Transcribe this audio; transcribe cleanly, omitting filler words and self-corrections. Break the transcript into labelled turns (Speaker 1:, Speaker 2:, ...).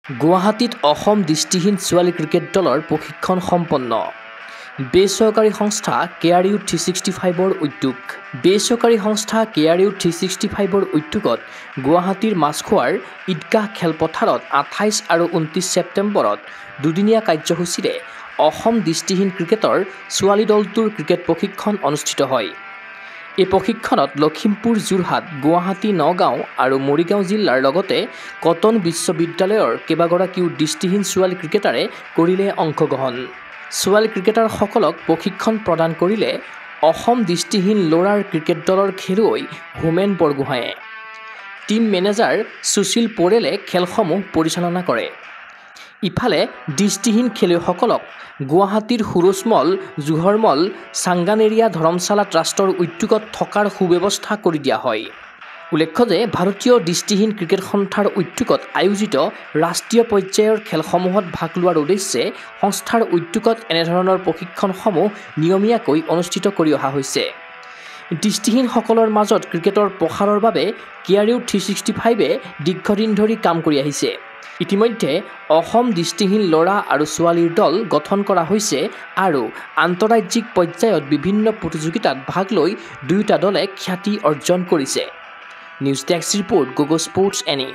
Speaker 1: গুৱাহাটীত অসম দৃষ্টিহীন ছোৱালী ক্ৰিকেট দলৰ প্ৰশিক্ষণ সম্পন্ন। বেচৰকাৰী সংস্থা KRU 365ৰ উদ্যোগ। বেচৰকাৰী সংস্থা KRU 365ৰ উদ্যোগত গুৱাহাটীৰ মাছখোৱাৰ ঈদগাহ খেলপথাৰত 28 আৰু 29 ছেপ্টেম্বৰত দুদিনীয়া কাৰ্যসূচীৰে অসম দৃষ্টিহীন ক্ৰিকেটৰ ছোৱালী দলটোৰ ক্ৰিকেট প্ৰশিক্ষণ অনুষ্ঠিত হয়। এই প্ৰশিক্ষণত লখিমপুৰ, যোৰহাট, গুৱাহাটী, নগাঁও আৰু মৰিগাঁও জিলাৰ লগতে কটন বিশ্ববিদ্যালয়ৰ কেইবাগৰাকীও দৃষ্টিহীন ছোৱালী ক্ৰিকেটাৰে কৰিলে অংশগ্ৰহণ। ছোৱালী ক্ৰিকেটাৰসকলক প্ৰশিক্ষণ প্ৰদান কৰিলে অসম দৃষ্টিহীন ল'ৰাৰ ক্ৰিকেট দলৰ খেলুৱৈ হোমেন বৰগোহাঁয়ে। টিম মেনেজাৰ সুশীল পৰেলে খেলসমূহ পৰিচালনা কৰে। ইফালে দৃষ্টিহীন খেলুৱৈসকলক গুৱাহাটীৰ সুৰজমল, জোহৰমল, চাংগানেৰিয়া ধৰ্মশালা ট্ৰাষ্টৰ উদ্যোগত থকাৰ সুব্যৱস্থা কৰি দিয়া হয়। উল্লেখ্য যে ভাৰতীয় দৃষ্টিহীন ক্ৰিকেট সন্থাৰ উদ্যোগত আয়োজিত ৰাষ্ট্ৰীয় পৰ্যায়ৰ খেলসমূহত ভাগ লোৱাৰ উদ্দেশ্যে সংস্থাৰ উদ্যোগত এনেধৰণৰ প্ৰশিক্ষণসমূহ নিয়মীয়াকৈ অনুষ্ঠিত কৰি অহা হৈছে। দৃষ্টিহীনসকলৰ মাজত ক্ৰিকেটৰ প্ৰসাৰৰ বাবে KRU 365এ দীৰ্ঘদিন ধৰি কাম কৰি আহিছে। ইতিমধ্যে অসম দৃষ্টিহীন ল'ৰা আৰু ছোৱালীৰ দল গঠন কৰা হৈছে আৰু আন্তঃৰাজ্যিক পৰ্যায়ত বিভিন্ন প্ৰতিযোগিতাত ভাগ লৈ দুয়োটা দলে খ্যাতি অৰ্জন কৰিছে। News desk report, Gogo sports NE।